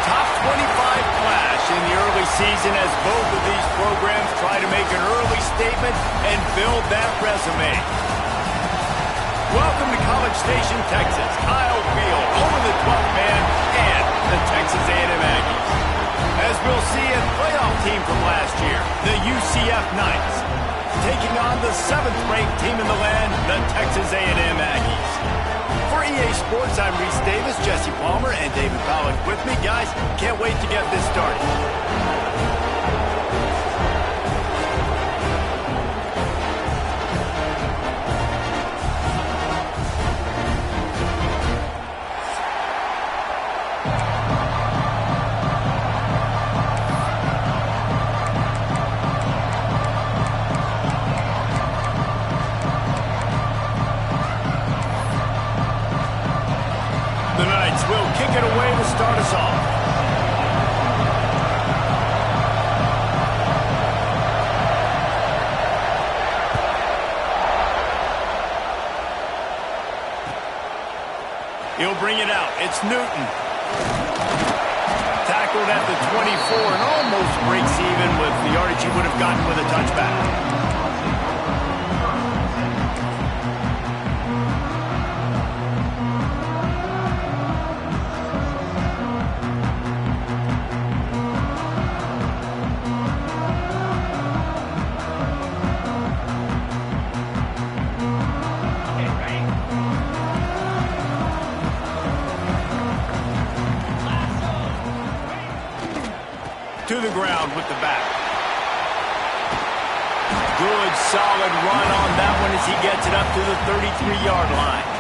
top 25 clash in the early season as both of these programs try to make an early statement and build that resume. Welcome to College Station, Texas. Kyle Field, over the 12th man, and the Texas A&M Aggies. As we'll see, a playoff team from last year, the UCF Knights, taking on the 7th-ranked team in the land, the Texas A&M Aggies. For EA Sports, I'm Reese Davis, Jesse Palmer, and David Pollack with me. Guys, can't wait to get this started. Start us off. He'll bring it out. It's Newton. Tackled at the 24 and almost breaks even with the yardage he would have gotten with a touchback. To the ground with the back. Good, solid run on that one as he gets it up to the 33-yard line.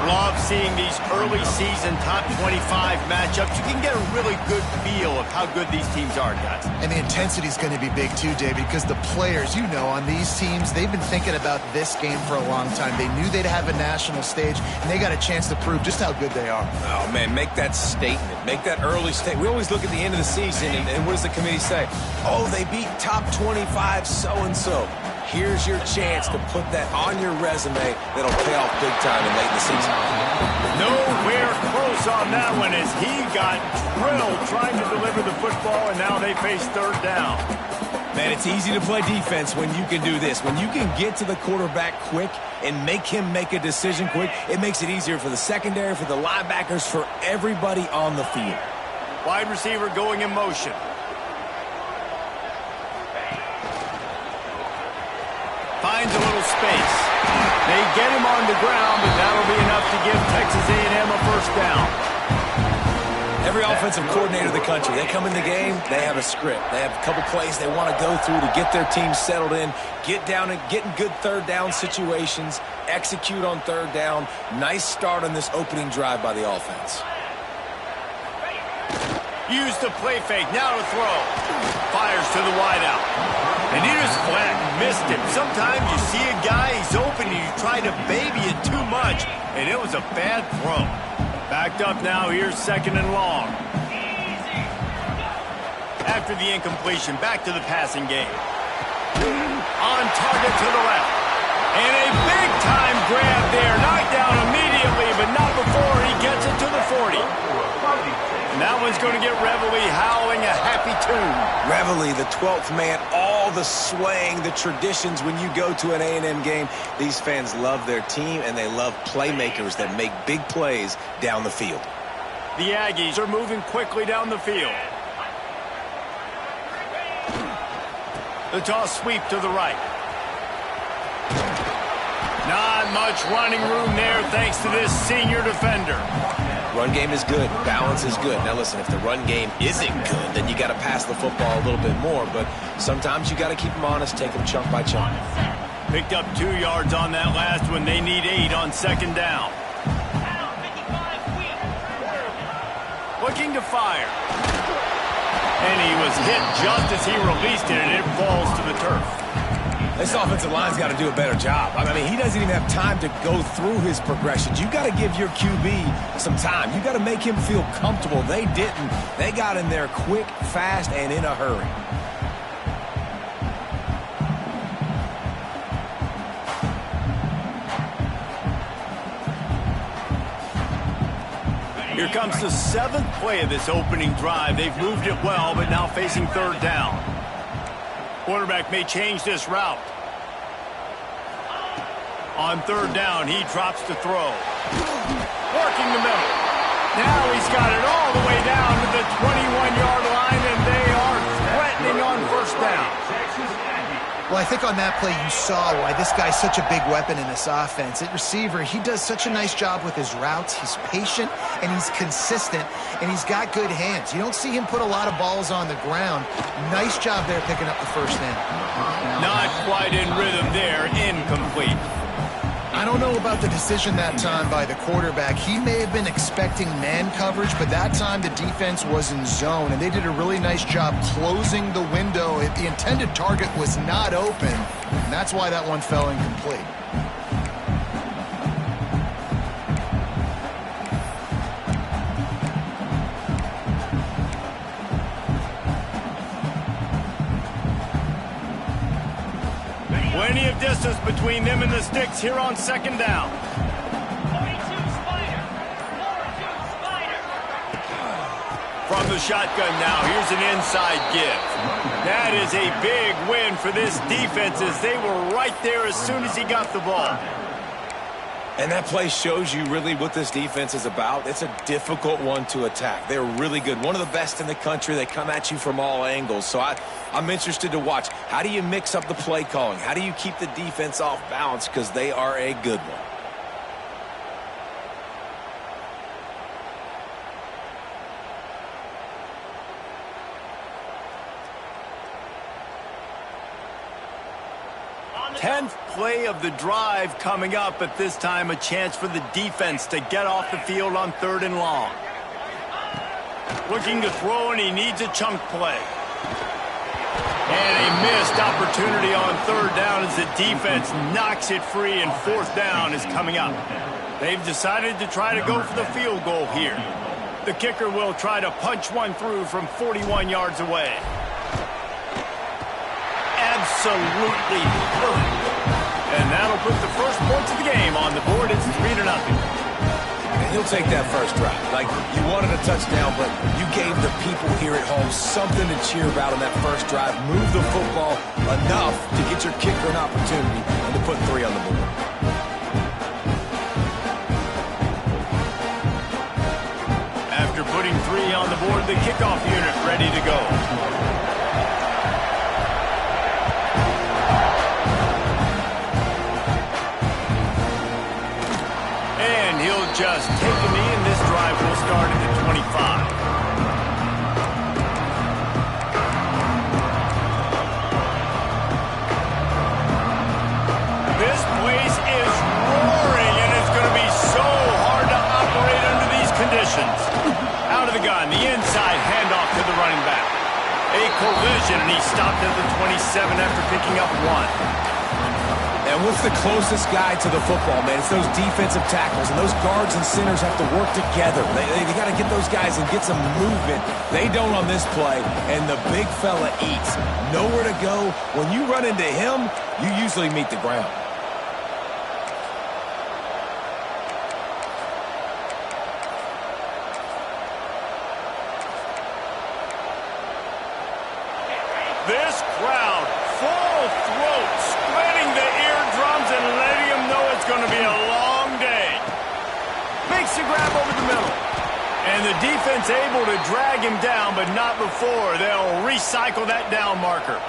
Love seeing these early season top 25 matchups. You can get a really good feel of how good these teams are, guys. And the intensity is going to be big too, David, because the players, you know, on these teams, they've been thinking about this game for a long time. They knew they'd have a national stage, and they got a chance to prove just how good they are. Oh, man, make that statement. Make that early statement. We always look at the end of the season, and what does the committee say? Oh, they beat top 25 so-and-so. Here's your chance to put that on your resume that'll pay off big time in late in the season. Nowhere close on that one as he got drilled trying to deliver the football, and now they face third down. Man, it's easy to play defense when you can do this. When you can get to the quarterback quick and make him make a decision quick, it makes it easier for the secondary, for the linebackers, for everybody on the field. Wide receiver going in motion. Finds a little space. They get him on the ground, but that'll be enough to give Texas A&M a first down. Every offensive coordinator in the country, they come in the game, they have a script. They have a couple plays they want to go through to get their team settled in, get down and get in good third down situations, execute on third down. Nice start on this opening drive by the offense. Use the play fake, now to throw. Fires to the wideout. And he just flat missed him. Sometimes you see a guy, he's open, and you try to baby it too much, and it was a bad throw. Backed up now, here's second and long. After the incompletion, back to the passing game. On target to the left. And a big-time grab there. Knocked down immediately, but not before he gets it to the 40. And that one's going to get Reveille howling a happy tune. Reveille, the 12th man, all the swaying, the traditions when you go to an A&M game. These fans love their team, and they love playmakers that make big plays down the field. The Aggies are moving quickly down the field. The toss sweep to the right. Not much running room there thanks to this senior defender. Run game is good. Balance is good. Now, listen, if the run game isn't good, then you got to pass the football a little bit more. But sometimes you got to keep them honest, take them chunk by chunk. Picked up 2 yards on that last one. They need 8 on second down. Looking to fire. And he was hit just as he released it, and it falls to the turf. This offensive line's got to do a better job. I mean, he doesn't even have time to go through his progressions. You got to give your QB some time. You got to make him feel comfortable. They didn't. They got in there quick, fast, and in a hurry. Here comes the 7th play of this opening drive. They've moved it well, but now facing 3rd down. Quarterback may change this route. On 3rd down, he drops to throw. Working the middle. Now he's got it all the way down to the 21-yard line, and they are threatening on 1st down. Well, I think on that play you saw why this guy's such a big weapon in this offense. At receiver, he does such a nice job with his routes. He's patient, and he's consistent, and he's got good hands. You don't see him put a lot of balls on the ground. Nice job there picking up the 1st down. Not quite in rhythm there. Incomplete. I don't know about the decision that time by the quarterback. He may have been expecting man coverage, but that time the defense was in zone, and they did a really nice job closing the window. The intended target was not open, and that's why that one fell incomplete. Plenty of distance between them and the sticks here on 2nd down. 42 Spider. 42 Spider. From the shotgun now, here's an inside give. That is a big win for this defense as they were right there as soon as he got the ball. And that play shows you really what this defense is about. It's a difficult one to attack. They're really good. One of the best in the country. They come at you from all angles. So I'm interested to watch. How do you mix up the play calling? How do you keep the defense off balance? Because they are a good one. Tenth play of the drive coming up, but this time a chance for the defense to get off the field on 3rd and long. Looking to throw, and he needs a chunk play. And a missed opportunity on 3rd down as the defense knocks it free, and 4th down is coming up. They've decided to try to go for the field goal here. The kicker will try to punch one through from 41 yards away. Absolutely perfect. And that'll put the first points of the game on the board. It's 3-0. And he'll take that first drive. Like, you wanted a touchdown, but you gave the people here at home something to cheer about on that first drive. Move the football enough to get your kicker an opportunity and to put 3 on the board. After putting 3 on the board, the kickoff unit ready to go. Just take a knee, and this drive will start at the 25. This place is roaring, and it's going to be so hard to operate under these conditions. Out of the gun, the inside handoff to the running back. A collision, and he stopped at the 27 after picking up 1. And what's the closest guy to the football, man? It's those defensive tackles, and those guards and centers have to work together. They got to get those guys and get some movement. They don't on this play, and the big fella eats. Nowhere to go. When you run into him, you usually meet the ground. This crowd, full throat, spreading the eardrums and letting them know it's going to be a long day. Makes the grab over the middle. And the defense able to drag him down, but not before. They'll recycle that down marker.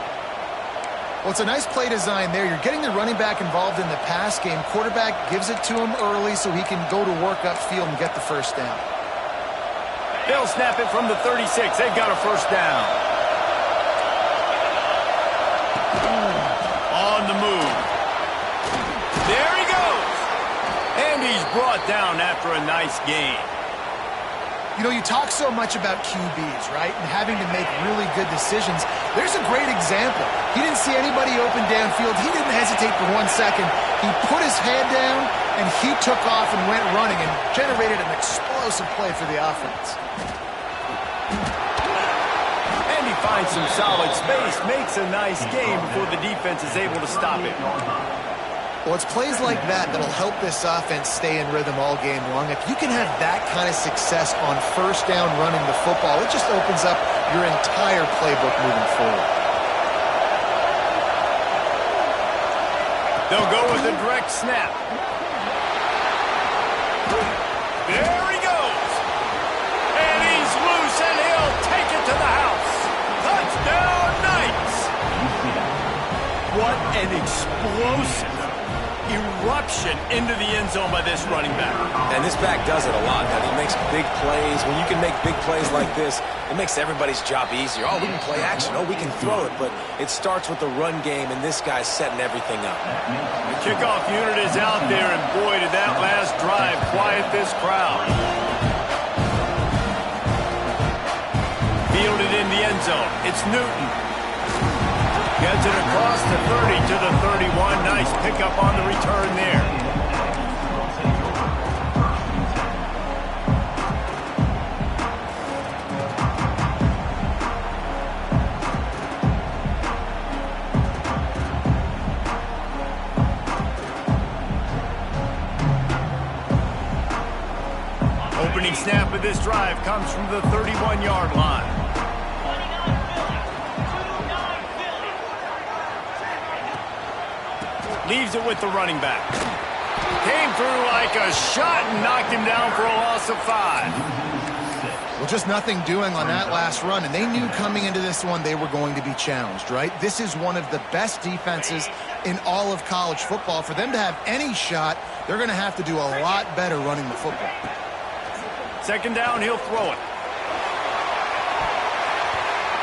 Well, it's a nice play design there. You're getting the running back involved in the pass game. Quarterback gives it to him early so he can go to work upfield and get the 1st down. They'll snap it from the 36. They've got a 1st down. On the move. There he goes. And he's brought down after a nice gain. You know, you talk so much about QBs, right? And having to make really good decisions. There's a great example. He didn't see anybody open downfield. He didn't hesitate for 1 second. He put his head down, and he took off and went running and generated an explosive play for the offense. And he finds some solid space, makes a nice game before the defense is able to stop it. Well, it's plays like that that'll help this offense stay in rhythm all game long. If you can have that kind of success on first down running the football, it just opens up your entire playbook moving forward. They'll go with a direct snap. There he goes. And he's loose, and he'll take it to the house. Touchdown, Knights. What an explosive eruption into the end zone by this running back. And this back does it a lot, man. He makes big plays. When you can make big plays like this, it makes everybody's job easier. Oh, we can play action. Oh, we can throw it. But it starts with the run game, and this guy's setting everything up. The kickoff unit is out there, and boy, did that last drive quiet this crowd. Fielded in the end zone. It's Newton. Gets it across the 30 to the 31. Nice pickup on the return there. Opening snap of this drive comes from the 31-yard line. Leaves it with the running back. Came through like a shot and knocked him down for a loss of 5. Well, just nothing doing on that last run, and they knew coming into this one they were going to be challenged, right? This is one of the best defenses in all of college football. For them to have any shot, they're going to have to do a lot better running the football. Second down, he'll throw it.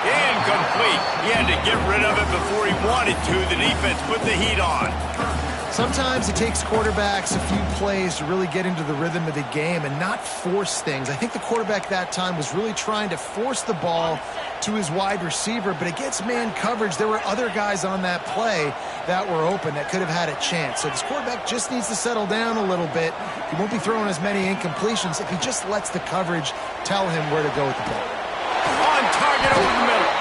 Incomplete. He had to get rid of it before he wanted to. The defense put the heat on. Sometimes it takes quarterbacks a few plays to really get into the rhythm of the game and not force things. I think the quarterback that time was really trying to force the ball to his wide receiver, but against man coverage, there were other guys on that play that were open that could have had a chance. So this quarterback just needs to settle down a little bit. He won't be throwing as many incompletions if he just lets the coverage tell him where to go with the ball. On target over the middle.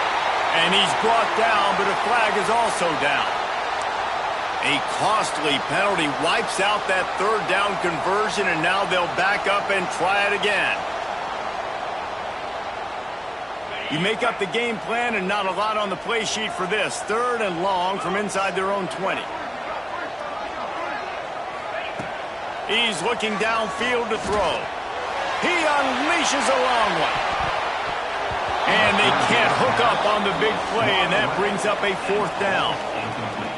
And he's brought down, but a flag is also down. A costly penalty wipes out that third down conversion, and now they'll back up and try it again. You make up the game plan, and not a lot on the play sheet for this. Third and long from inside their own 20. He's looking downfield to throw. He unleashes a long one. And they can't hook up on the big play, and that brings up a fourth down.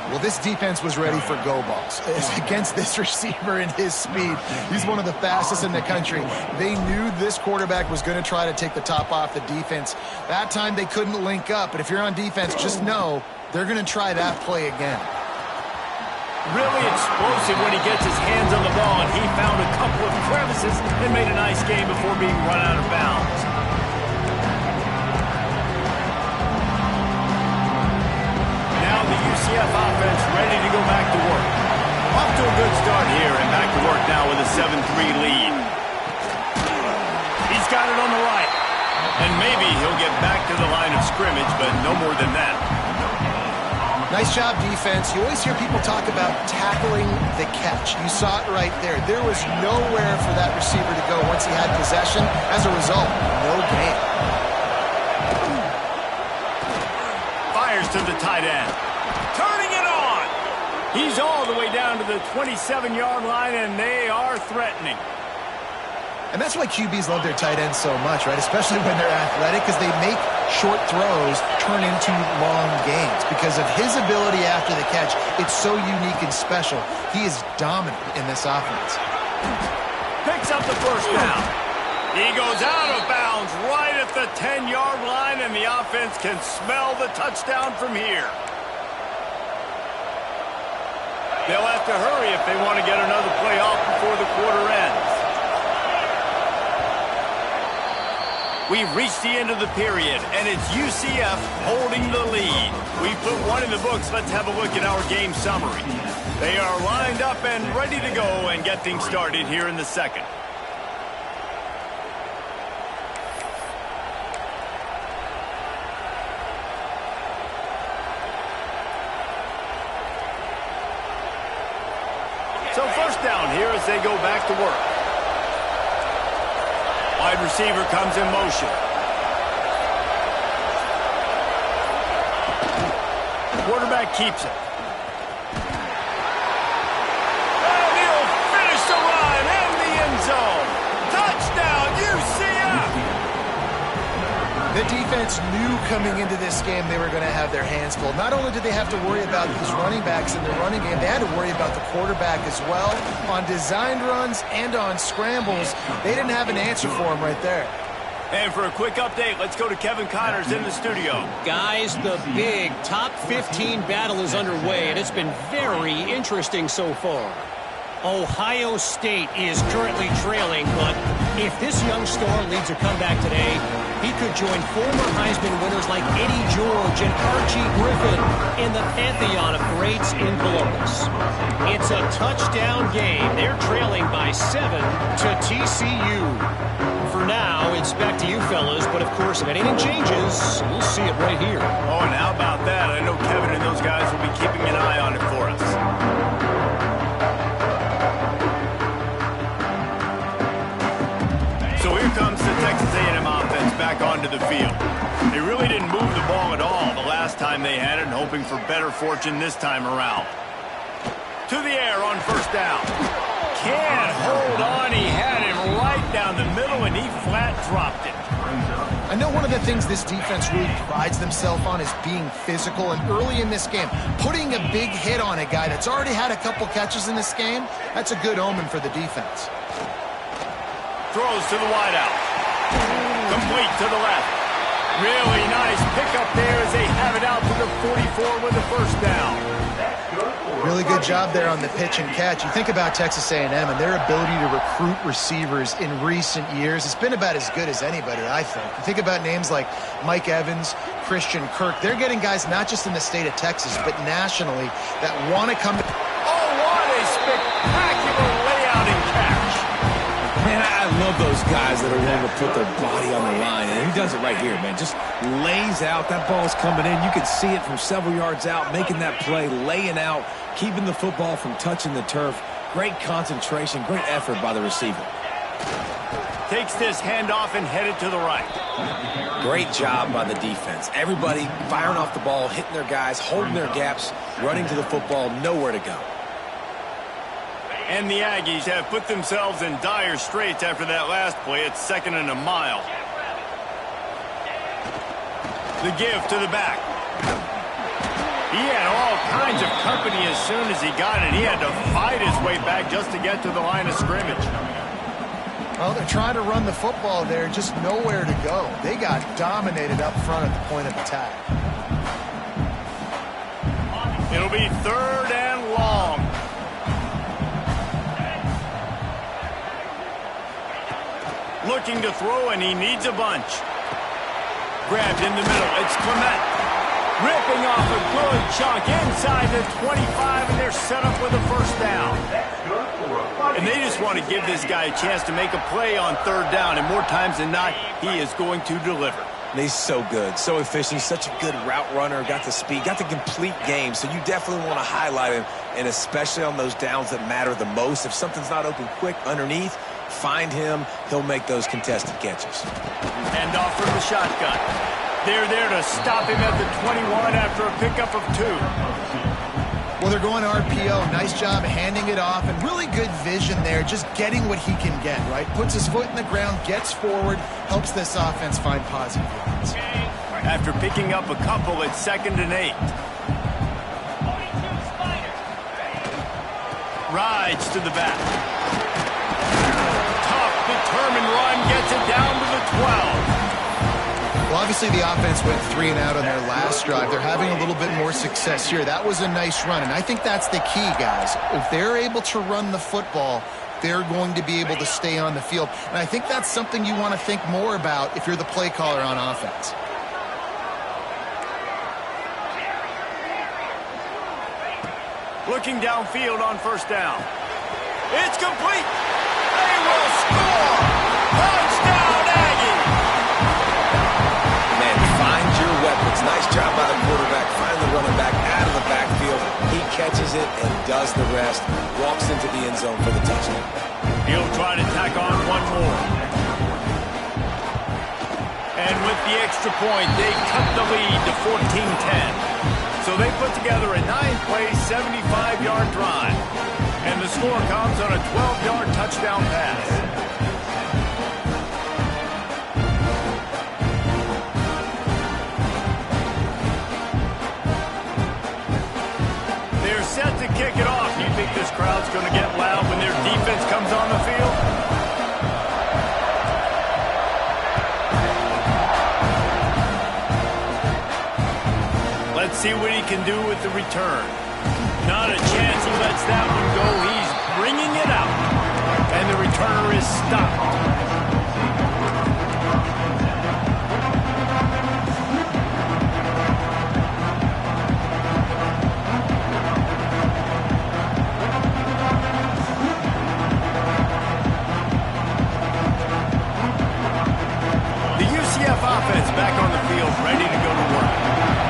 Well, this defense was ready for go balls. Against this receiver and his speed, he's one of the fastest in the country. They knew this quarterback was going to try to take the top off the defense. That time they couldn't link up, but if you're on defense, just know they're going to try that play again. Really explosive when he gets his hands on the ball, and he found a couple of crevices and made a nice game before being run out of bounds. Now the UCF offense ready to go back to work. Off to a good start here, and back to work now with a 7-3 lead. He's got it on the right, and maybe he'll get back to the line of scrimmage, but no more than that. Nice job, defense. You always hear people talk about tackling the catch. You saw it right there. There was nowhere for that receiver to go once he had possession. As a result, no gain. Fires to the tight end. Turning it on. He's all the way down to the 27-yard line, and they are threatening. And that's why QBs love their tight ends so much, right? Especially when they're athletic, because they make short throws turn into long gains. Because of his ability after the catch, it's so unique and special. He is dominant in this offense. Picks up the first down. He goes out of bounds right at the 10-yard line, and the offense can smell the touchdown from here. They'll have to hurry if they want to get another play off before the quarter ends. We've reached the end of the period, and it's UCF holding the lead. We put one in the books. Let's have a look at our game summary. They are lined up and ready to go and get things started here in the second. down here as they go back to work. Wide receiver comes in motion. Quarterback keeps it. And he'll finish the run in the end zone. Touchdown, UCF! The defense knew coming into this game they were going to have their hands full. Not only did they have to worry about these running backs in the running game, they had to worry about the quarterback as well. On designed runs and on scrambles, they didn't have an answer for him right there. And for a quick update, let's go to Kevin Connors in the studio. Guys, the big top 15 battle is underway, and it's been very interesting so far. Ohio State is currently trailing, but if this young star leads a comeback today, he could join former Heisman winners like Eddie George and Archie Griffin in the pantheon of greats in Columbus. It's a touchdown game. They're trailing by 7 to TCU. For now, it's back to you fellas, but of course, if anything changes, you'll see it right here. Oh, and how about that? I know Kevin and those guys will be keeping an eye on it for us. So here comes the Texas A&M offense back onto the field. They really didn't move the ball at all the last time they had it, and hoping for better fortune this time around. To the air on first down. Can't hold on. He had him right down the middle, and he flat dropped it. I know one of the things this defense really prides themselves on is being physical, and early in this game, putting a big hit on a guy that's already had a couple catches in this game, that's a good omen for the defense. Throws to the wideout. Complete to the left. Really nice pickup there as they have it out to the 44 with the first down. Really good job there on the pitch and catch. You think about Texas A&M and their ability to recruit receivers in recent years. It's been about as good as anybody, I think. You think about names like Mike Evans, Christian Kirk. They're getting guys not just in the state of Texas, but nationally that want to come to... Oh, what a spectacular layout and catch. Man, I love those guys that are willing to put their body on the line, and he does it right here, man. Just lays out. That ball's coming in. You can see it from several yards out, making that play, laying out, keeping the football from touching the turf. Great concentration, great effort by the receiver. Takes this handoff and headed to the right. Great job by the defense. Everybody firing off the ball, hitting their guys, holding their gaps, running to the football, nowhere to go. And the Aggies have put themselves in dire straits after that last play. It's 2nd and a mile. The give to the back. He had all kinds of company as soon as he got it. He had to fight his way back just to get to the line of scrimmage. Well, they're trying to run the football there, just nowhere to go. They got dominated up front at the point of attack. It'll be 3rd and long. Looking to throw, and he needs a bunch. Grabbed in the middle. It's Clement. Ripping off a good chunk inside the 25, and they're set up with a first down. And they just want to give this guy a chance to make a play on 3rd down, and more times than not, he is going to deliver. He's so good, so efficient, such a good route runner, got the speed, got the complete game, so you definitely want to highlight him, and especially on those downs that matter the most. If something's not open quick underneath, find him, he'll make those contested catches. And off from the shotgun. They're there to stop him at the 21 after a pickup of 2. Well, they're going RPO. Nice job handing it off, and really good vision there, just getting what he can get, right? Puts his foot in the ground, gets forward, helps this offense find positive yards. After picking up a couple, it's 2nd and 8. Rides to the back. Tough, determined run, gets it down to the 12. Well, obviously the offense went 3 and out on their last drive. They're having a little bit more success here. That was a nice run, and I think that's the key, guys. If they're able to run the football, they're going to be able to stay on the field. And I think that's something you want to think more about if you're the play caller on offense. Looking downfield on first down. It's complete. They will score. Touchdown, Aggie. Man, find your weapons. Nice job by the quarterback. Find the running back out of the backfield. He catches it and does the rest. Walks into the end end zone for the touchdown. He'll try to tack on one more. And with the extra point, they cut the lead to 14-10. So they put together a 9-play, 75-yard drive. And the score comes on a 12-yard touchdown pass. They're set to kick it off. Do you think this crowd's going to get loud when their defense comes on the field? Let's see what he can do with the return. Not a chance he lets that one go. He's bringing it out. And the returner is stopped. The UCF offense back on the field, ready to go to work.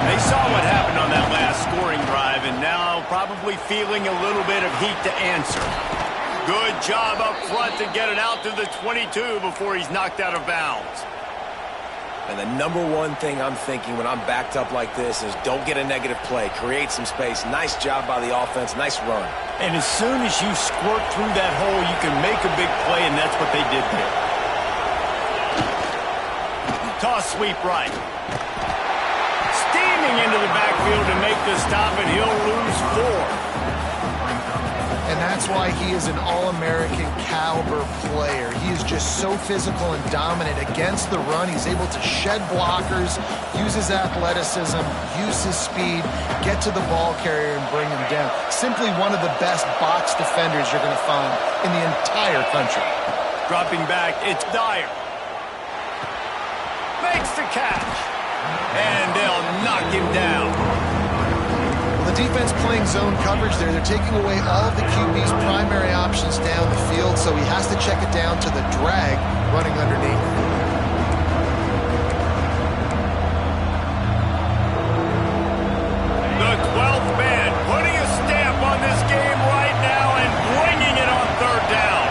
They saw what happened on that last scoring drive, and now probably feeling a little bit of heat to answer. Good job up front to get it out to the 22 before he's knocked out of bounds. And the number one thing I'm thinking when I'm backed up like this is don't get a negative play. Create some space. Nice job by the offense. Nice run. And as soon as you squirt through that hole, you can make a big play, and that's what they did there. Toss sweep right. Steaming into the backfield to make the stop, and he'll lose 4. And that's why he is an All-American caliber player. He is just so physical and dominant against the run. He's able to shed blockers, use his athleticism, use his speed, get to the ball carrier and bring him down. Simply one of the best box defenders you're going to find in the entire country. Dropping back, it's Dyer. Makes the catch. And they'll knock him down. The defense playing zone coverage there. They're taking away all of the QB's primary options down the field, so he has to check it down to the drag running underneath. The 12th man putting a stamp on this game right now and bringing it on third down.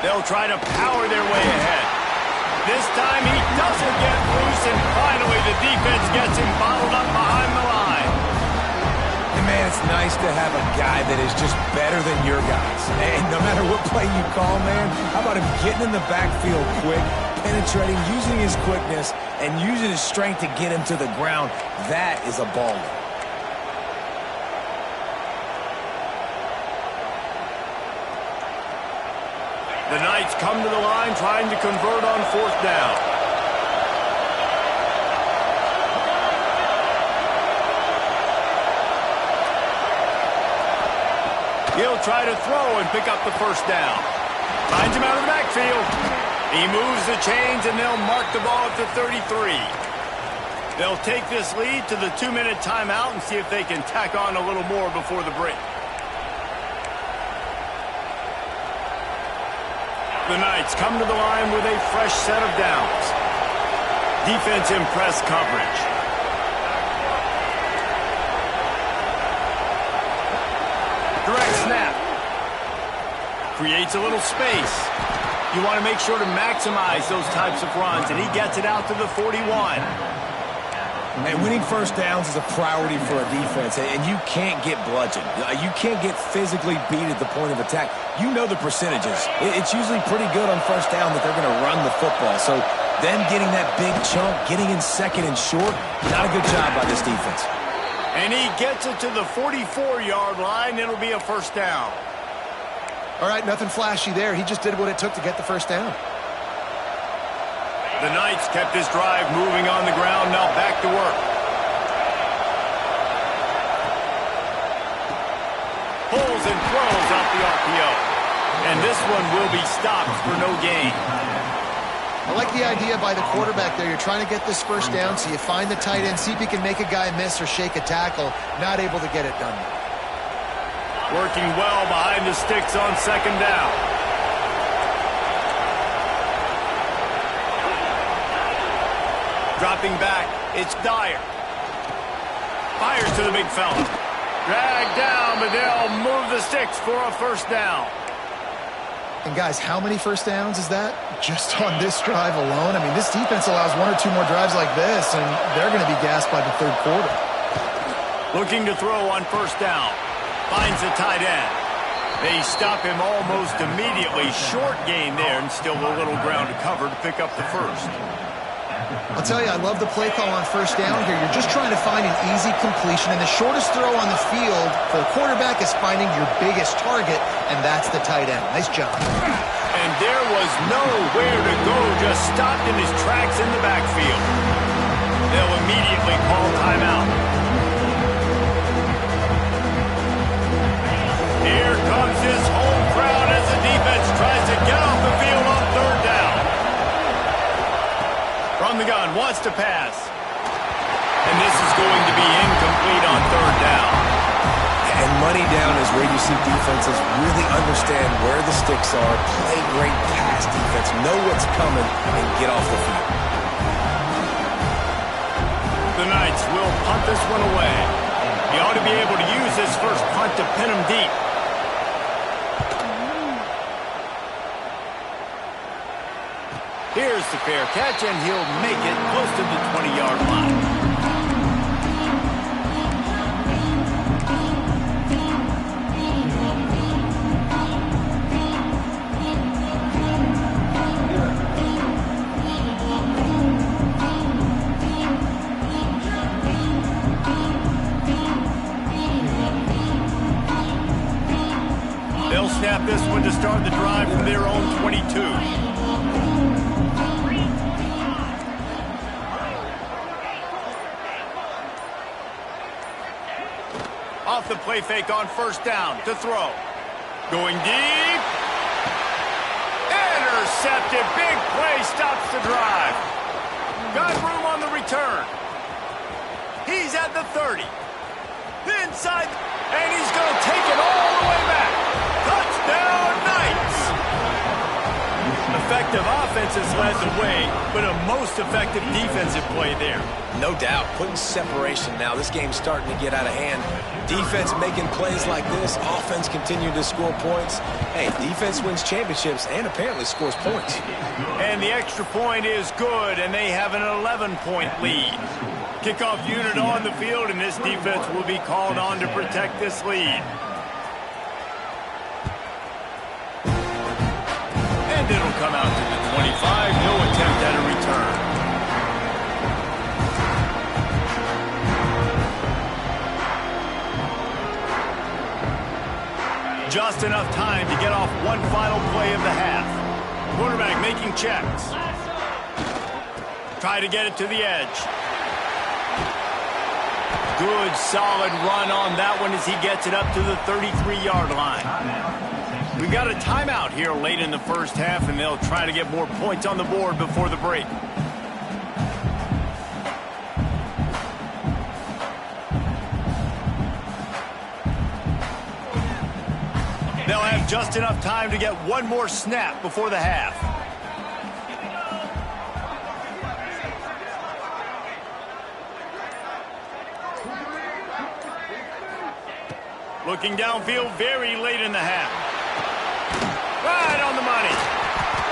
They'll try to power their way ahead. This time he doesn't get loose, and finally the defense gets him bottled up behind the line. And man, it's nice to have a guy that is just better than your guys. And no matter what play you call, man, how about him getting in the backfield quick, penetrating, using his quickness, and using his strength to get him to the ground. That is a baller. The Knights come to the line trying to convert on fourth down. He'll try to throw and pick up the first down. Finds him out of the backfield. He moves the chains, and they'll mark the ball at the 33. They'll take this lead to the 2-minute timeout and see if they can tack on a little more before the break. The Knights come to the line with a fresh set of downs. Defense in press coverage. Direct snap. Creates a little space. You want to make sure to maximize those types of runs, and he gets it out to the 41. And winning first downs is a priority for a defense, and you can't get bludgeoned. You can't get physically beat at the point of attack. You know the percentages. It's usually pretty good on first down that they're going to run the football. So them getting that big chunk, getting in second and short, not a good job by this defense. And he gets it to the 44-yard line. It'll be a first down. All right, nothing flashy there. He just did what it took to get the first down. The Knights kept this drive moving on the ground, now back to work. Pulls and throws out the RPO. And this one will be stopped for no gain. I like the idea by the quarterback there. You're trying to get this first down, so you find the tight end, see if he can make a guy miss or shake a tackle. Not able to get it done. Working well behind the sticks on second down. Dropping back, it's Dyer. Fires to the big fella. Dragged down, but they'll move the sticks for a first down. And guys, how many first downs is that? Just on this drive alone? I mean, this defense allows 1 or 2 more drives like this, and they're going to be gassed by the third quarter. Looking to throw on first down. Finds the tight end. They stop him almost immediately. Short gain there, and still a little ground to cover to pick up the first. I'll tell you, I love the play call on first down here. You're just trying to find an easy completion, and the shortest throw on the field for a quarterback is finding your biggest target, and that's the tight end. Nice job. And there was nowhere to go, just stopped in his tracks in the backfield. They'll immediately call timeout. Here comes his home crowd as the defense tries to get off the field on third down. From the gun, wants to pass. And this is going to be incomplete on third down. And money down is where you see defenses really understand where the sticks are, play great pass defense, know what's coming, and get off the field. The Knights will punt this one away. He ought to be able to use his first punt to pin him deep. Here's the fair catch, and he'll make it close to the 20-yard line. They'll snap this one to start the drive from their own 22. Off the play fake on first down to throw. Going deep. Intercepted. Big play stops the drive. Got room on the return. He's at the 30. Inside. And he's going to take it all the way back. Touchdown, Knights. Effective offenses led the way, but a most effective defensive play there. No doubt, putting separation now. This game's starting to get out of hand. Defense making plays like this, offense continuing to score points. Hey, defense wins championships and apparently scores points. And the extra point is good, and they have an 11-point lead. Kickoff unit on the field, and this defense will be called on to protect this lead. And it'll come out to the 25. No attempt at a return. Just enough time to get off one final play of the half. Quarterback making checks. Try to get it to the edge. Good, solid run on that one as he gets it up to the 33-yard line. We've got a timeout here late in the first half, and they'll try to get more points on the board before the break. They'll have just enough time to get one more snap before the half. Looking downfield very late in the half. Right on the money.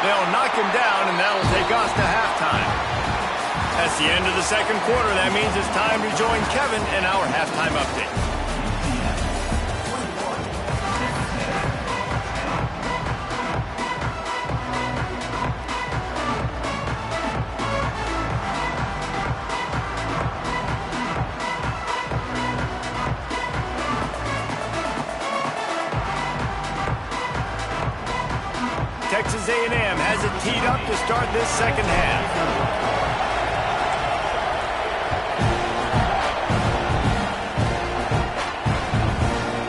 They'll knock him down, and that'll take us to halftime. That's the end of the second quarter. That means it's time to join Kevin in our halftime update. Texas A&M has it teed up to start this second half.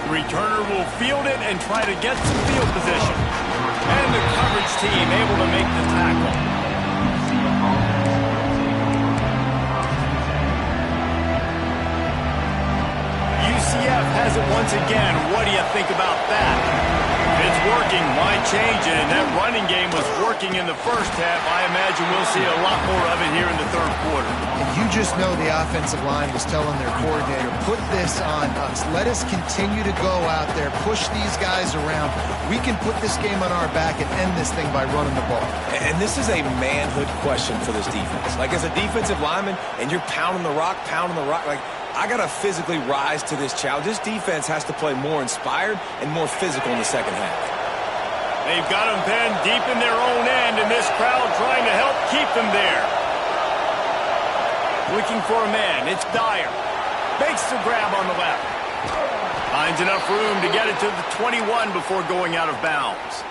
The returner will field it and try to get some field position. And the coverage team able to make the tackle. UCF has it once again. What do you think about that? It's working. Why change it? And that running game was working in the first half. I imagine we'll see a lot more of it here in the third quarter. And you just know the offensive line was telling their coordinator, put this on us. Let us continue to go out there, push these guys around. We can put this game on our back and end this thing by running the ball. And this is a manhood question for this defense. Like, as a defensive lineman, and you're pounding the rock, like, I got to physically rise to this challenge. This defense has to play more inspired and more physical in the second half. They've got them pinned deep in their own end, and this crowd trying to help keep them there. Looking for a man. It's Dyer. Makes the grab on the left. Finds enough room to get it to the 21 before going out of bounds.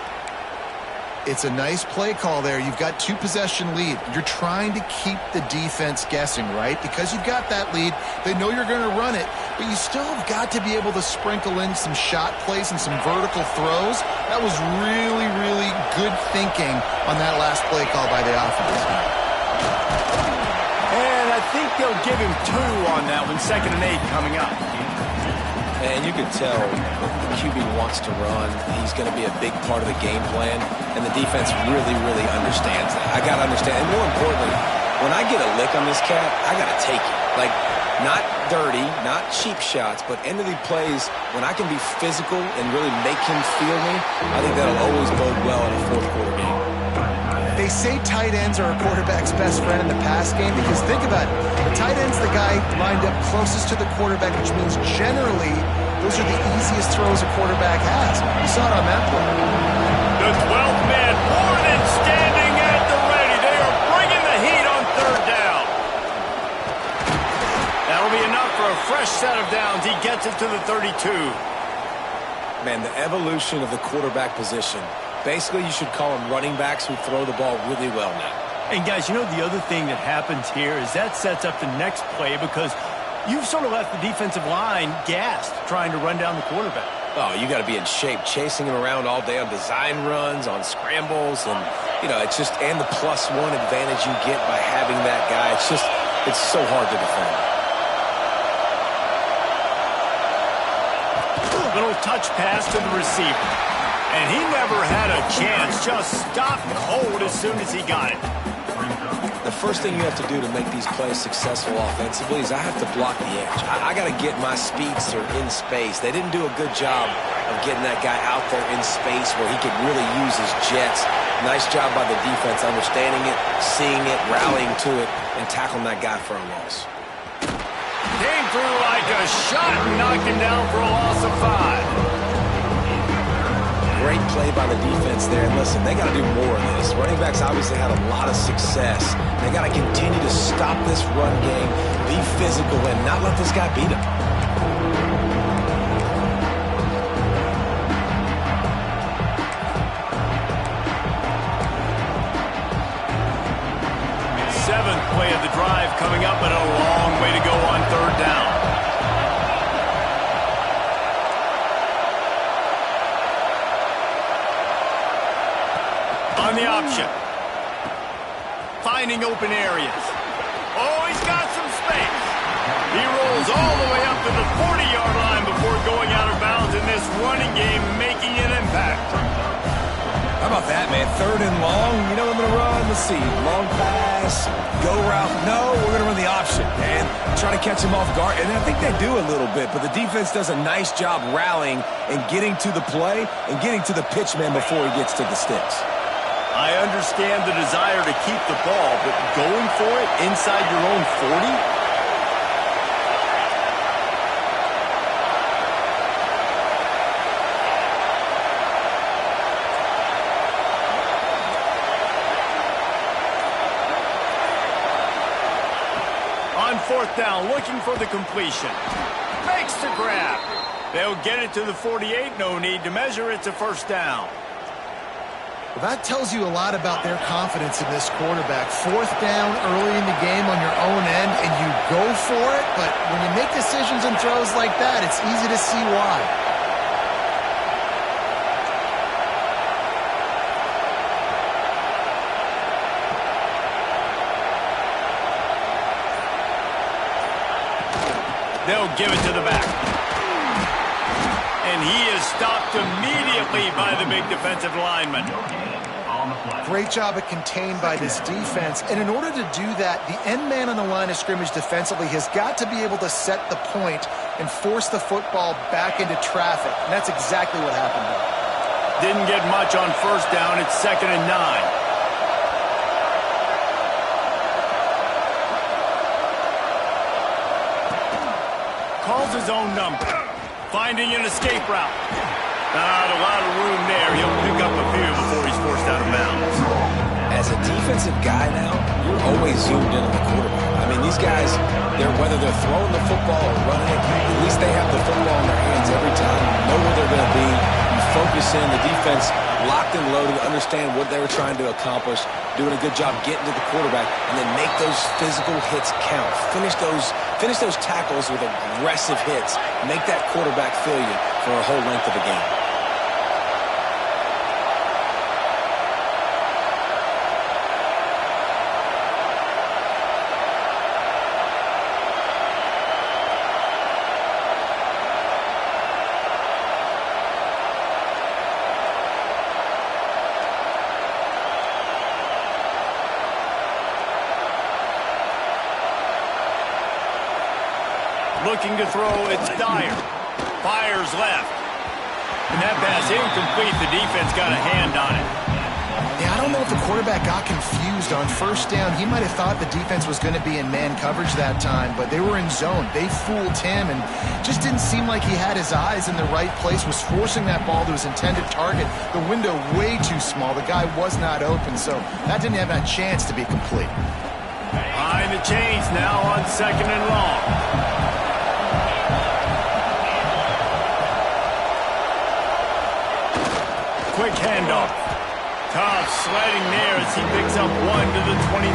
It's a nice play call there. You've got 2-possession lead. You're trying to keep the defense guessing, right? Because you've got that lead. They know you're going to run it, but you still have got to be able to sprinkle in some shot plays and some vertical throws. That was really, really good thinking on that last play call by the offense. And I think they'll give him 2 on that one. 2nd and 8 coming up. And you can tell the QB wants to run. He's going to be a big part of the game plan, and the defense really, really understands that. I got to understand, and more importantly, when I get a lick on this cat, I got to take it. Like, not dirty, not cheap shots, but end of the plays, when I can be physical and really make him feel me, I think that'll always bode well in a fourth quarter game. They say tight ends are a quarterback's best friend in the pass game because think about it. The tight end's the guy lined up closest to the quarterback, which means generally those are the easiest throws a quarterback has. You saw it on that play. The 12th man, more than standing at the ready. They are bringing the heat on 3rd down. That'll be enough for a fresh set of downs. He gets it to the 32. Man, the evolution of the quarterback position. Basically, you should call them running backs who throw the ball really well now. And, guys, you know the other thing that happens here is that sets up the next play because you've sort of left the defensive line gassed trying to run down the quarterback. Oh, you got to be in shape, chasing him around all day on design runs, on scrambles, and, you know, it's just, and the +1 advantage you get by having that guy. It's so hard to defend. Little touch pass to the receiver. And he never had a chance, just stopped cold as soon as he got it. The first thing you have to do to make these plays successful offensively is I have to block the edge. I got to get my speedster in space. They didn't do a good job of getting that guy out there in space where he could really use his jets. Nice job by the defense understanding it, seeing it, rallying to it, and tackling that guy for a loss. Came through like a shot and knocked him down for a loss of 5. Great play by the defense there. And listen, they got to do more of this. Running backs obviously had a lot of success. They got to continue to stop this run game, be physical, and not let this guy beat them. Seventh play of the drive coming up, but a long way to go on 3rd down. On the option. Finding open areas. Oh, he's got some space. He rolls all the way up to the 40-yard line before going out of bounds in this running game, making an impact. How about that, man? 3rd and long. You know I'm going to run. Let's see. Long pass. Go route. No, we're going to run the option. And try to catch him off guard. And I think they do a little bit, but the defense does a nice job rallying and getting to the play and getting to the pitch man before he gets to the sticks. I understand the desire to keep the ball, but going for it inside your own 40? On 4th down, looking for the completion. Makes the grab. They'll get it to the 48. No need to measure. It's a 1st down. Well, that tells you a lot about their confidence in this quarterback. 4th down early in the game on your own end, and you go for it, but when you make decisions and throws like that, it's easy to see why. They'll give it to the back. And he is stopped immediately by the big defensive lineman. Great job at contained by this defense. And in order to do that, the end man on the line of scrimmage defensively has got to be able to set the point and force the football back into traffic. And that's exactly what happened there. Didn't get much on first down. It's 2nd and 9. Calls his own number. Finding an escape route. Not a lot of room there. He'll pick up a few before he's forced out of bounds. As a defensive guy now, you're always zoomed in on the quarterback. I mean, these guys, whether they're throwing the football or running it, at least they have the football in their hands every time. You know where they're going to be. You focus in. The defense locked and loaded, understand what they were trying to accomplish, doing a good job getting to the quarterback, and then make those physical hits count. Finish those tackles with aggressive hits. Make that quarterback feel you for a whole length of the game. Looking to throw, it's Dyer. Fires left. And that pass incomplete. The defense got a hand on it. Yeah, I don't know if the quarterback got confused on first down. He might have thought the defense was going to be in man coverage that time, but they were in zone. They fooled him and just didn't seem like he had his eyes in the right place, was forcing that ball to his intended target. The window way too small. The guy was not open, so that didn't have a chance to be complete. Behind the chains now on 2nd and long. Quick handoff. Tough sledding there as he picks up 1 to the 29.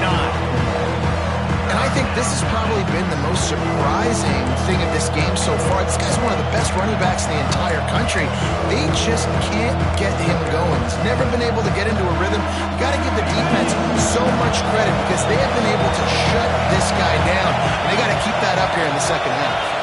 And I think this has probably been the most surprising thing of this game so far. This guy's one of the best running backs in the entire country. They just can't get him going. He's never been able to get into a rhythm. You got to give the defense so much credit because they have been able to shut this guy down. And they got to keep that up here in the second half.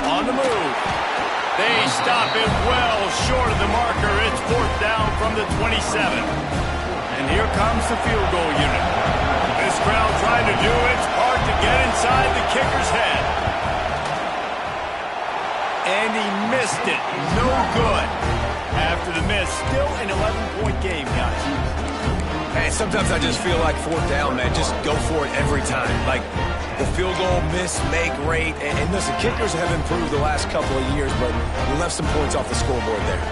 On the move. They stop it well short of the marker. It's 4th down from the 27. And here comes the field goal unit. This crowd trying to do its part to get inside the kicker's head. And he missed it. No good. After the miss, still an 11-point game, guys. Hey, sometimes I just feel like 4th down, man. Just go for it every time. Like, the field goal miss, make rate. And listen, kickers have improved the last couple of years, but we left some points off the scoreboard there.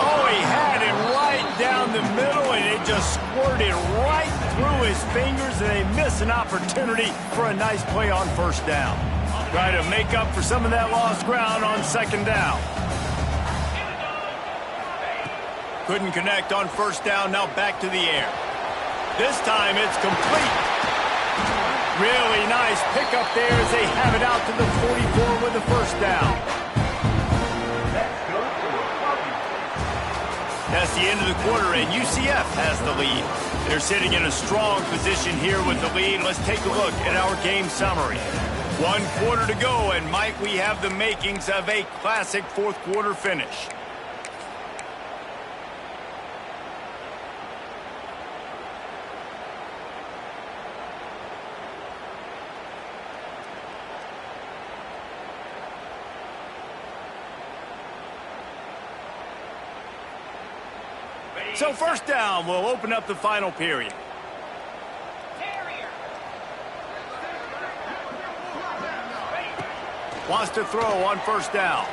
Oh, he had it right down the middle, and it just squirted right through his fingers, and they miss an opportunity for a nice play on 1st down. Try to make up for some of that lost ground on 2nd down. Couldn't connect on 1st down, now back to the air. This time it's complete. Really nice pickup there as they have it out to the 44 with the 1st down. That's the end of the quarter, and UCF has the lead. They're sitting in a strong position here with the lead. Let's take a look at our game summary. 1 quarter to go, and Mike, we have the makings of a classic 4th quarter finish. So 1st down will open up the final period. Wants to throw on 1st down.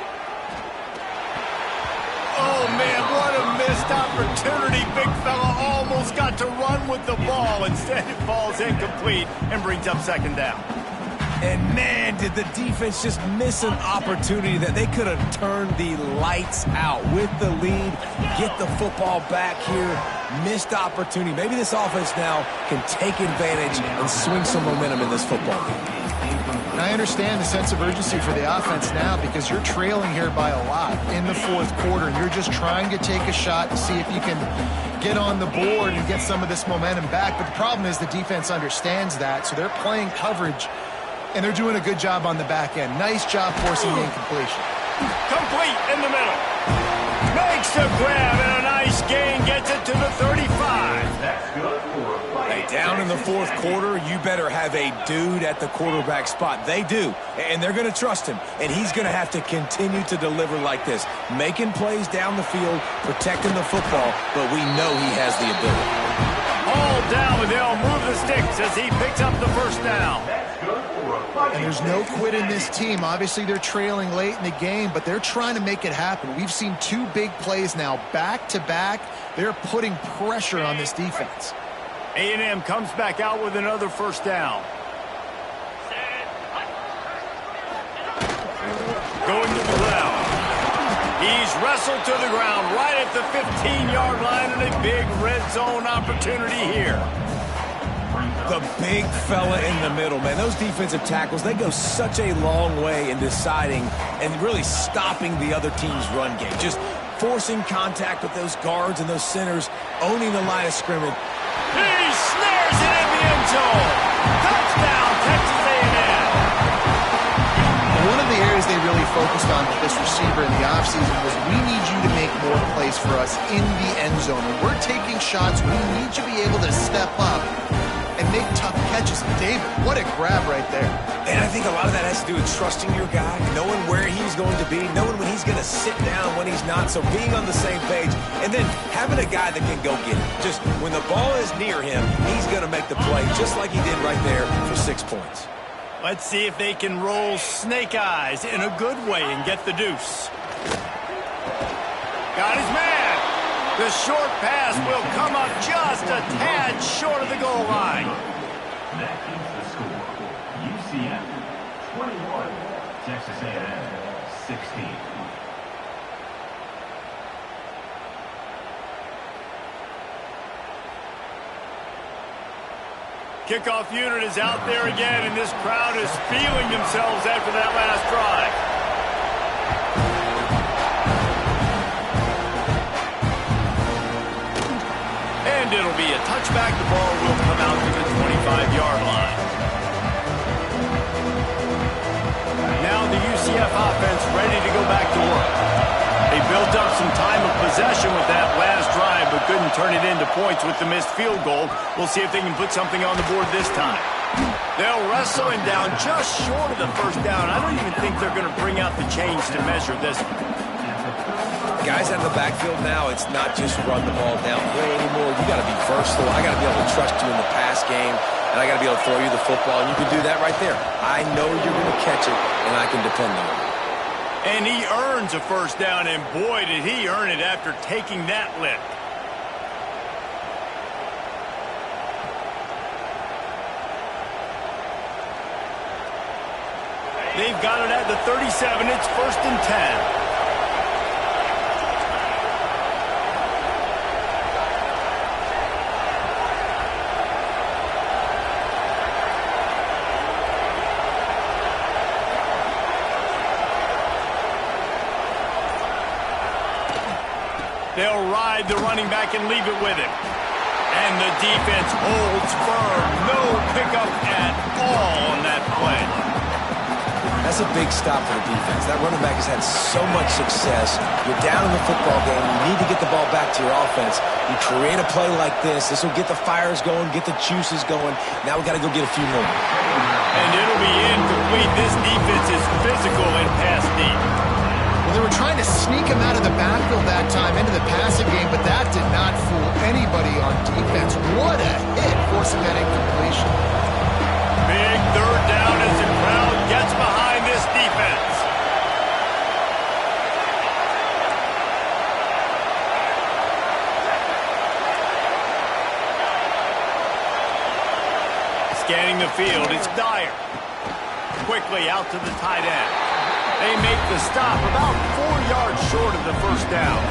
Oh, man, what a missed opportunity. Big fella almost got to run with the ball. Instead, it falls incomplete and brings up 2nd down. And, man, did the defense just miss an opportunity that they could have turned the lights out with the lead, get the football back here. Missed opportunity. Maybe this offense now can take advantage and swing some momentum in this football game. And I understand the sense of urgency for the offense now because you're trailing here by a lot in the fourth quarter, and you're just trying to take a shot to see if you can get on the board and get some of this momentum back. But the problem is the defense understands that, so they're playing coverage, and they're doing a good job on the back end. Nice job forcing the incompletion. Complete in the middle. Makes a grab and a nice gain. Gets it to the 35. Hey, down in the fourth quarter, you better have a dude at the quarterback spot. They do, and they're going to trust him, and he's going to have to continue to deliver like this, making plays down the field, protecting the football, but we know he has the ability. All down, and they'll move the sticks as he picks up the first down. And there's no quit in this team. Obviously, they're trailing late in the game, but they're trying to make it happen. We've seen two big plays now, back-to-back. They're putting pressure on this defense. A&M comes back out with another first down. Going to the ground. He's wrestled to the ground right at the 15-yard line, and a big red zone opportunity here. The big fella in the middle, man. Those defensive tackles, they go such a long way in deciding and really stopping the other team's run game. Just forcing contact with those guards and those centers, owning the line of scrimmage. He snares it in the end zone. Touchdown, Texas A&M. One of the areas they really focused on with this receiver in the offseason was we need you to make more plays for us in the end zone. When we're taking shots, we need you to be able to step up and make tough catches. David, what a grab right there. And I think a lot of that has to do with trusting your guy, knowing where he's going to be, knowing when he's going to sit down, when he's not. So being on the same page, and then having a guy that can go get it. Just when the ball is near him, he's going to make the play, just like he did right there for 6 points. Let's see if they can roll snake eyes in a good way and get the deuce. Got his man. The short pass will come up just a tad short of the goal line. That is the score. UCF 21, Texas A&M 16. Kickoff unit is out there again, and this crowd is feeling themselves after that last drive. And it'll be a touchback. The ball will come out to the 25-yard line. Now the UCF offense ready to go back to work. They built up some time of possession with that last drive, but couldn't turn it into points with the missed field goal. We'll see if they can put something on the board this time. They'll wrestle him down just short of the first down. I don't even think they're going to bring out the chains to measure this one. Guys out of the backfield now, it's not just run the ball downplay anymore. You got to be versatile. I got to be able to trust you in the pass game, and I got to be able to throw you the football, and you can do that right there. I know you're going to catch it, and I can depend on it. And he earns a first down, and boy, did he earn it after taking that lick. They've got it at the 37. It's 1st and 10. They'll ride the running back and leave it with him. And the defense holds firm. No pickup at all on that play. That's a big stop for the defense. That running back has had so much success. You're down in the football game. You need to get the ball back to your offense. You create a play like this. This will get the fires going, get the juices going. Now we got to go get a few more. And it'll be incomplete. This defense is physical and pass deep. Well, they were trying to sneak him out of the backfield that time into the passing game, but that did not fool anybody on defense. What a hit forcing that incompletion. Big third down as the crowd gets behind this defense. Scanning the field, it's Dyer. Quickly out to the tight end. They make the stop about 4 yards short of the first down.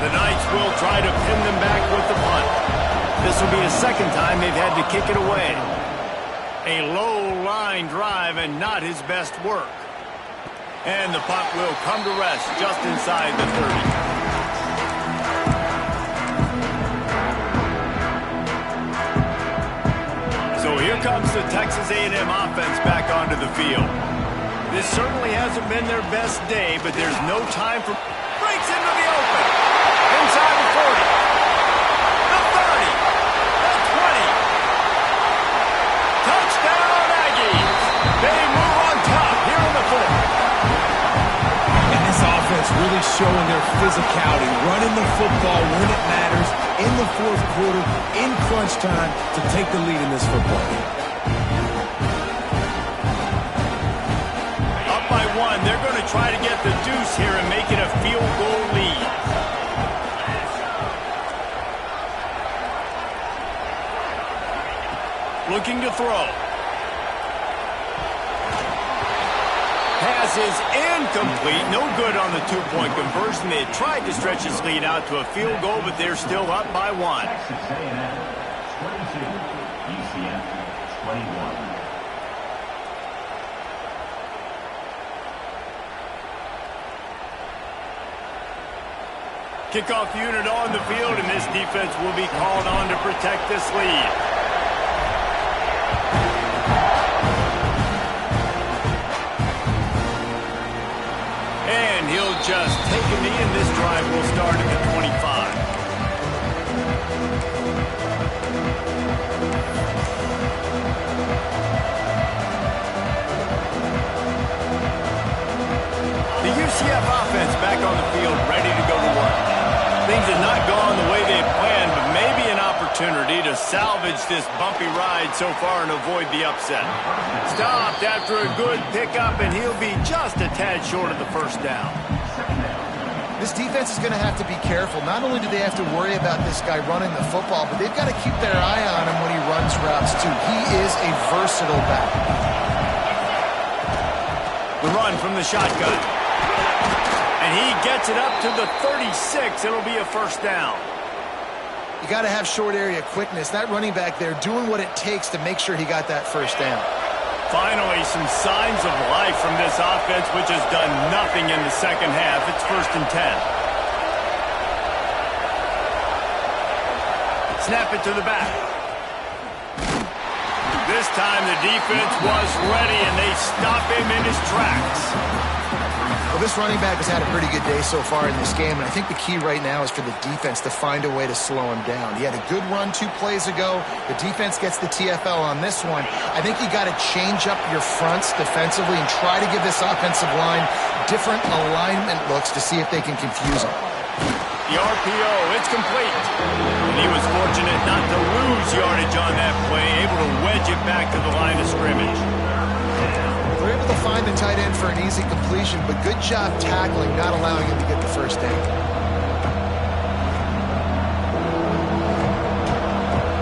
The Knights will try to pin them back with the punt. This will be the second time they've had to kick it away. A low line drive and not his best work. And the puck will come to rest just inside the 30. So here comes the Texas A&M offense back onto the field. This certainly hasn't been their best day, but there's no time for... Breaks into the open. Inside the 40. The 30. The 20. Touchdown, Aggies. They move on top here in the fourth. And this offense really showing their physicality, running the football when it matters, in the fourth quarter, in crunch time, to take the lead in this football game. Up by one, they're going to try to get the deuce here and make it a field goal lead. Looking to throw. Pass is incomplete. No good on the two-point conversion. They had tried to stretch this lead out to a field goal, but they're still up by one. Texas A&M 22, UCF 21. Kickoff unit on the field, and this defense will be called on to protect this lead. And he'll just take a knee, and this drive will start at the 25. The UCF offense back on the field, ready to go to work. Things have not gone the way they planned, but maybe an opportunity to salvage this bumpy ride so far and avoid the upset. Stopped after a good pickup, and he'll be just a tad short of the first down. This defense is going to have to be careful. Not only do they have to worry about this guy running the football, but they've got to keep their eye on him when he runs routes, too. He is a versatile back. The run from the shotgun. And he gets it up to the 36. It'll be a first down. You got to have short area quickness. That running back there doing what it takes to make sure he got that first down. Finally, some signs of life from this offense, which has done nothing in the second half. It's 1st and 10. Snap it to the back. This time the defense was ready, and they stop him in his tracks. Well, this running back has had a pretty good day so far in this game, and I think the key right now is for the defense to find a way to slow him down. He had a good run 2 plays ago. The defense gets the TFL on this one. I think you got to change up your fronts defensively and try to give this offensive line different alignment looks to see if they can confuse him. The RPO, it's complete. And he was fortunate not to lose yardage on that play, able to wedge it back to the line of scrimmage. They're able to find the tight end for an easy completion, but good job tackling, not allowing him to get the first down.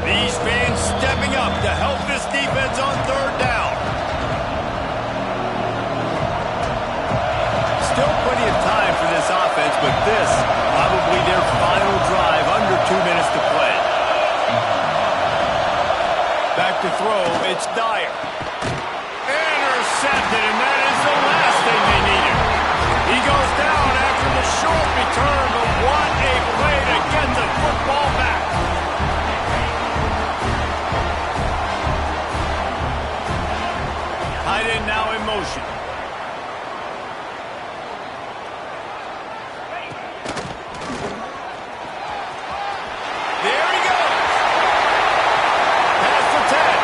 These fans stepping up to help this defense on 3rd down. Still plenty of time for this offense, but this probably their final drive, under 2 minutes to play. Back to throw, it's Dyer. Intercepted, and that is the last thing they needed. He goes down after the short return, but what a play to get the football back. Tight end now in motion. There he goes. Pass to 10.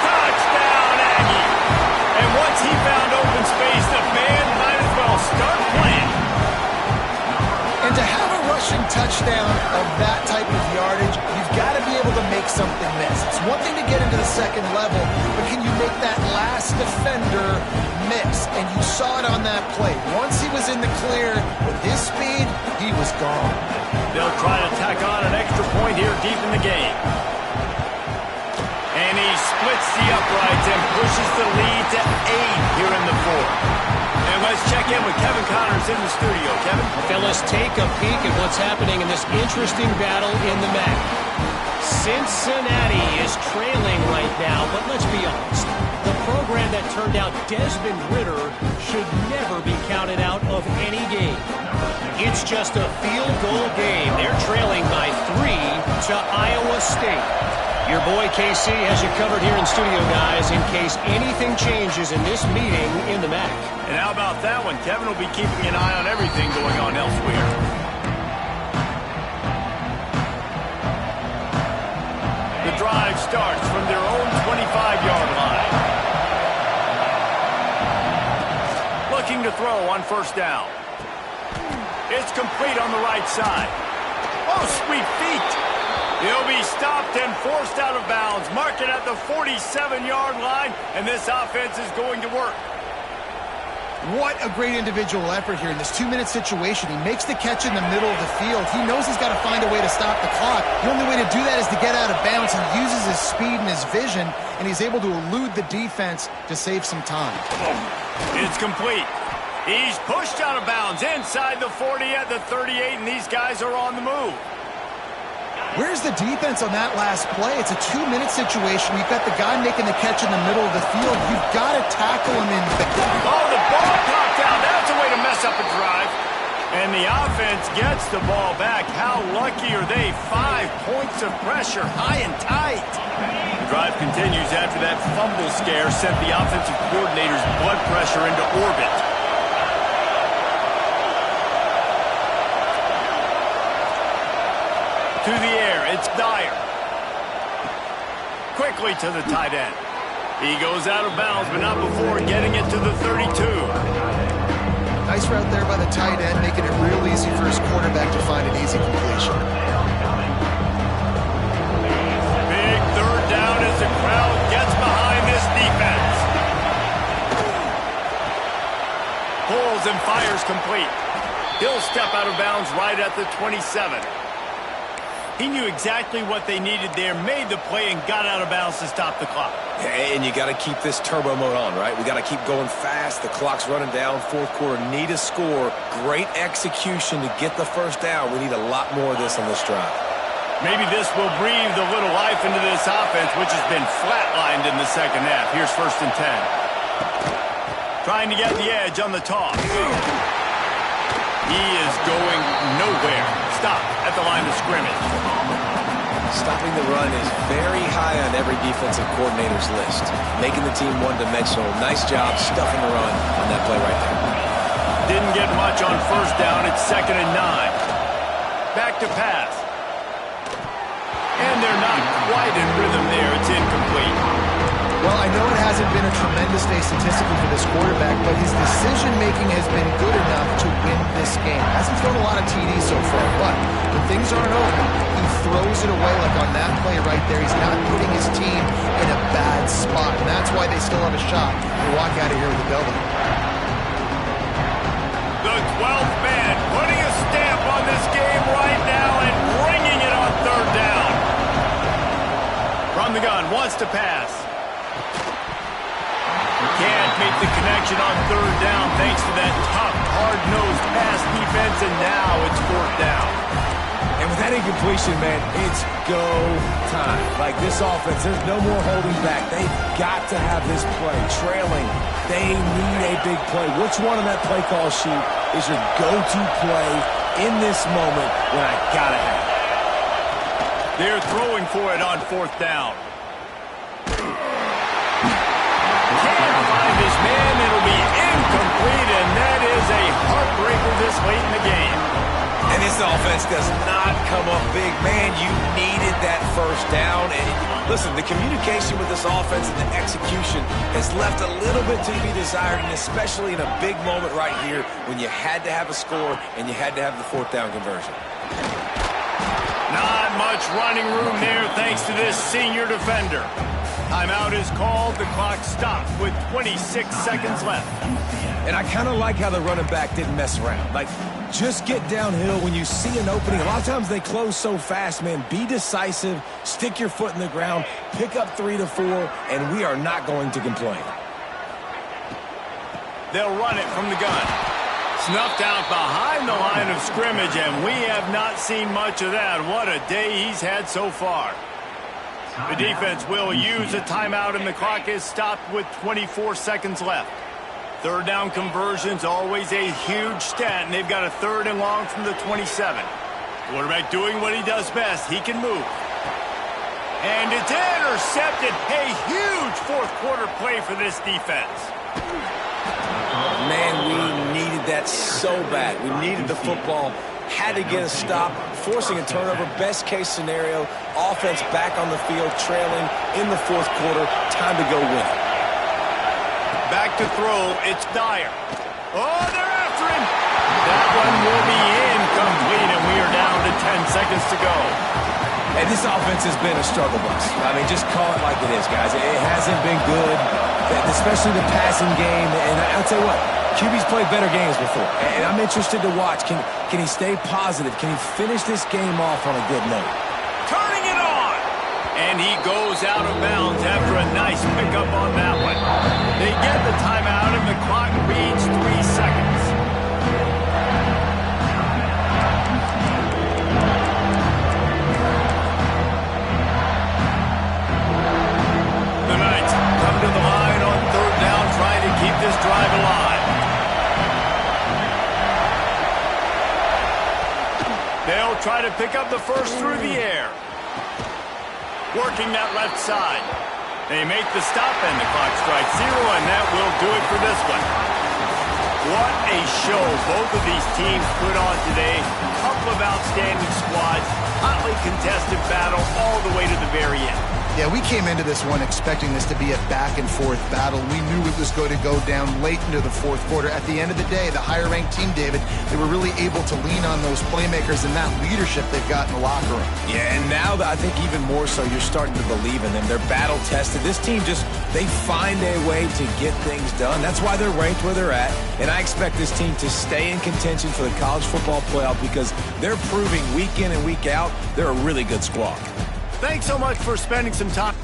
Touchdown, Aggie. And once he found open space, the band might as well start playing. And to have a rushing touchdown of that type of yardage, you've got to be able to make something miss. It's one thing to get into the second level, but can you make that last defender miss? And you saw it on that play. Once he was in the clear, with his speed, he was gone. They'll try to tack on an extra point here deep in the game. And he splits the uprights and pushes the lead to 8 here in the fourth. And let's check in with Kevin Connors in the studio. Kevin? Fellas, take a peek at what's happening in this interesting battle in the MAC. Cincinnati is trailing right now, but let's be honest. The program that turned out Desmond Ridder should never be counted out of any game. It's just a field goal game. They're trailing by 3 to Iowa State. Your boy KC has you covered here in studio, guys, in case anything changes in this meeting in the MAC. And how about that one? Kevin will be keeping an eye on everything going on elsewhere. The drive starts from their own 25-yard line. Looking to throw on first down. It's complete on the right side. Oh, sweet feet. He'll be stopped and forced out of bounds. Mark it at the 47-yard line, and this offense is going to work. What a great individual effort here in this 2-minute situation. He makes the catch in the middle of the field. He knows he's got to find a way to stop the clock. The only way to do that is to get out of bounds. He uses his speed and his vision, and he's able to elude the defense to save some time. It's complete. He's pushed out of bounds inside the 40 at the 38, and these guys are on the move. Where's the defense on that last play? It's a 2-minute situation. You've got the guy making the catch in the middle of the field. You've got to tackle him in. Oh, the ball popped out. That's a way to mess up a drive. And the offense gets the ball back. How lucky are they? 5 points of pressure, high and tight. The drive continues after that fumble scare sent the offensive coordinator's blood pressure into orbit. To the air, it's Dyer. Quickly to the tight end. He goes out of bounds, but not before getting it to the 32. Nice route there by the tight end, making it real easy for his quarterback to find an easy completion. Big third down as the crowd gets behind this defense. Pulls and fires complete. He'll step out of bounds right at the 27. He knew exactly what they needed there, made the play, and got out of bounds to stop the clock. And you got to keep this turbo mode on, right? We got to keep going fast. The clock's running down. Fourth quarter, need a score. Great execution to get the first down. We need a lot more of this on this drive. Maybe this will breathe a little life into this offense, which has been flatlined in the second half. Here's 1st and 10. Trying to get the edge on the toss. He is going nowhere. Stop at the line of scrimmage. Stopping the run is very high on every defensive coordinator's list. Making the team one-dimensional. Nice job stuffing the run on that play right there. Didn't get much on first down. It's 2nd and 9. Back to pass. And they're not quite in rhythm there. It's incomplete. Well, I know it hasn't been a tremendous day statistically for this quarterback, but his decision-making has been good enough to win this game. Hasn't thrown a lot of TDs so far, but when things aren't open, he throws it away like on that play right there. He's not putting his team in a bad spot, and that's why they still have a shot to walk out of here with the building. The 12th man putting a stamp on this game right now and bringing it on third down. From the gun, wants to pass. Can't make the connection on third down thanks to that tough, hard-nosed pass defense, and now it's 4th down. And with that incompletion, man, it's go time. Like this offense, there's no more holding back. They've got to have this play. Trailing, they need a big play. Which one on that play call sheet is your go-to play in this moment when I gotta have it? They're throwing for it on 4th down. Can't find his man. It'll be incomplete, and that is a heartbreaker this late in the game. And this offense does not come up big. Man, you needed that first down. And listen, the communication with this offense and the execution has left a little bit to be desired, and especially in a big moment right here when you had to have a score and you had to have the 4th down conversion. Not much running room there thanks to this senior defender. Timeout is called. The clock stops with 26 seconds left. And I kind of like how the running back didn't mess around. Like, just get downhill when you see an opening. A lot of times they close so fast, man. Be decisive, stick your foot in the ground, pick up 3 to 4, and we are not going to complain. They'll run it from the gun. Snuffed out behind the line of scrimmage, and we have not seen much of that. What a day he's had so far. The defense will use a timeout, and the clock is stopped with 24 seconds left. Third down conversion's always a huge stat, and they've got a 3rd and long from the 27. Quarterback doing what he does best. He can move. And it's intercepted. A huge fourth-quarter play for this defense. Man, we needed that so bad. We needed the football. Had to get a stop, forcing a turnover. Best case scenario, offense back on the field, trailing in the 4th quarter. Time to go win it. Back to throw, it's Dyer. Oh, they're after him. That one will be incomplete, and we are down to 10 seconds to go. And this offense has been a struggle bus. I mean, just call it like it is, guys. It hasn't been good, especially the passing game. And I'll tell you what, QB's played better games before. And I'm interested to watch. Can he stay positive? Can he finish this game off on a good note? Turning it on. And he goes out of bounds after a nice pickup on that one. They get the timeout, and the clock reads 3 seconds. The Knights come to the line on 3rd down, trying to keep this drive alive. They'll try to pick up the first through the air. Working that left side. They make the stop, and the clock strikes 0, and that will do it for this one. What a show both of these teams put on today. Couple of outstanding squads. Hotly contested battle all the way to the very end. Yeah, we came into this one expecting this to be a back-and-forth battle. We knew it was going to go down late into the 4th quarter. At the end of the day, the higher-ranked team, David, they were really able to lean on those playmakers and that leadership they've got in the locker room. Yeah, and now I think even more so, you're starting to believe in them. They're battle-tested. This team they find a way to get things done. That's why they're ranked where they're at. And I expect this team to stay in contention for the college football playoff because they're proving week in and week out they're a really good squad. Thanks so much for spending some time.